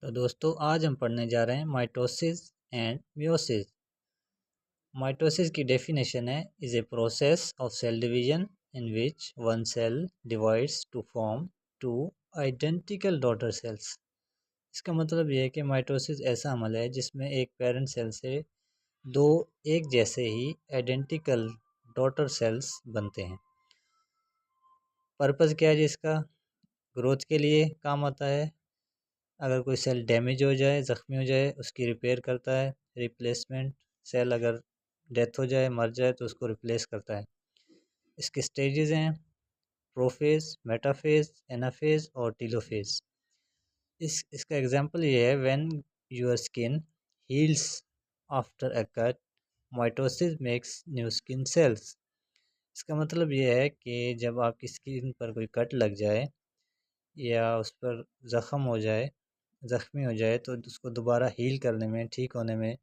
तो दोस्तों आज हम पढ़ने जा रहे हैं माइटोसिस एंड मियोसिस। माइटोसिस की डेफिनेशन है is a process of cell division in which one cell divides to form two identical daughter cells. इसका मतलब यह है कि माइटोसिस ऐसा अमल है जिसमें एक पेरेंट सेल से दो एक जैसे ही आइडेंटिकल डॉटर सेल्स बनते हैं। पर्पज़ क्या है जिसका? ग्रोथ के लिए काम आता है। अगर कोई सेल डैमेज हो जाए, ज़ख्मी हो जाए, उसकी रिपेयर करता है। रिप्लेसमेंट सेल अगर डेथ हो जाए, मर जाए तो उसको रिप्लेस करता है। इसके स्टेजेस हैं प्रोफेज, मेटाफेज, एनाफेज और टीलोफेज। इसका एग्जांपल ये है when your skin heels after a cut, mitosis makes new skin cells. इसका मतलब ये है कि जब आपकी स्किन पर कोई कट लग जाए या उस पर ज़ख़म हो जाए, ज़ख्मी हो जाए, तो उसको दोबारा हील करने में, ठीक होने में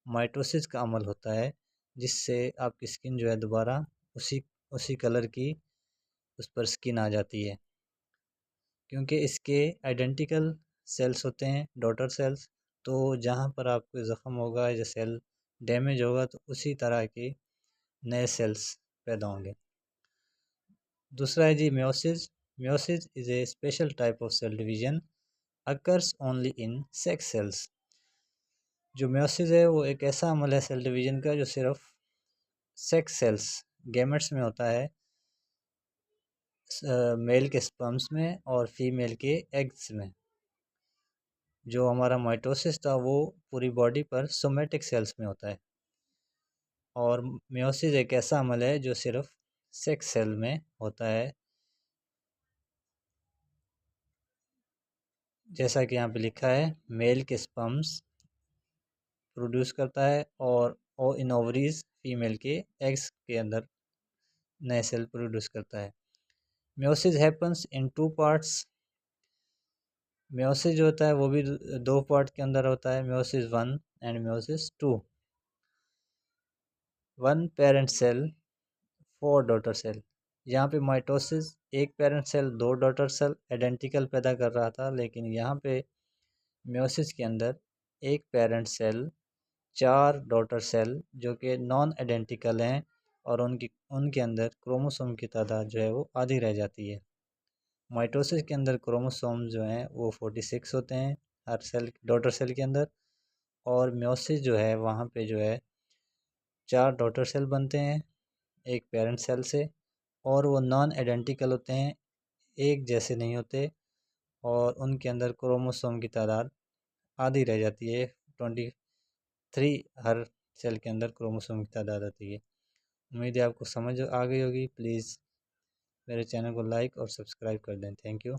माइटोसिस का अमल होता है, जिससे आपकी स्किन जो है दोबारा उसी उसी कलर की उस पर स्किन आ जाती है। क्योंकि इसके आइडेंटिकल सेल्स होते हैं, डॉटर सेल्स। तो जहाँ पर आपको ज़ख़म होगा या सेल डैमेज होगा तो उसी तरह के नए सेल्स पैदा होंगे। दूसरा है जी meiosis. Meiosis is a special type of cell division occurs only in sex cells. जो मियोसिस है वो एक ऐसा अमल है सेल डिवीजन का जो सिर्फ सेक्स सेल्स, गैमेट्स में होता है, मेल के स्पर्म्स में और फीमेल के एग्स में। जो हमारा माइटोसिस था वो पूरी बॉडी पर सोमेटिक सेल्स में होता है। और मियोसिस एक ऐसा अमल है जो सिर्फ सेक्स सेल में होता है, जैसा कि यहाँ पे लिखा है मेल के स्पर्म्स प्रोड्यूस करता है और इन ओवरीज फीमेल के एग्स के अंदर नए सेल प्रोड्यूस करता है। Meiosis happens in two parts. Meiosis जो होता है वो भी दो पार्ट के अंदर होता है, meiosis 1 and meiosis 2। One parent cell 4 daughter cell. यहाँ पे माइटोसिस एक parent cell 2 daughter cell identical पैदा कर रहा था, लेकिन यहाँ पे मियोसिस के अंदर एक पेरेंट सेल 4 डॉटर सेल जो कि नॉन आइडेंटिकल हैं और उनके अंदर क्रोमोसोम की तादाद जो है वो आधी रह जाती है। माइटोसिस के अंदर क्रोमोसोम जो हैं वो 46 होते हैं हर सेल, डॉटर सेल के अंदर। और मियोसिस जो है वहाँ पे जो है 4 डॉटर सेल बनते हैं एक पेरेंट सेल से, और वो नॉन आइडेंटिकल होते हैं, एक जैसे नहीं होते, और उनके अंदर क्रोमोसोम की तादाद आधी रह जाती है। 23 हर सेल के अंदर क्रोमोसोम की तादाद आती है। उम्मीद है आपको समझ आ गई होगी। प्लीज़ मेरे चैनल को लाइक और सब्सक्राइब कर दें। Thank you.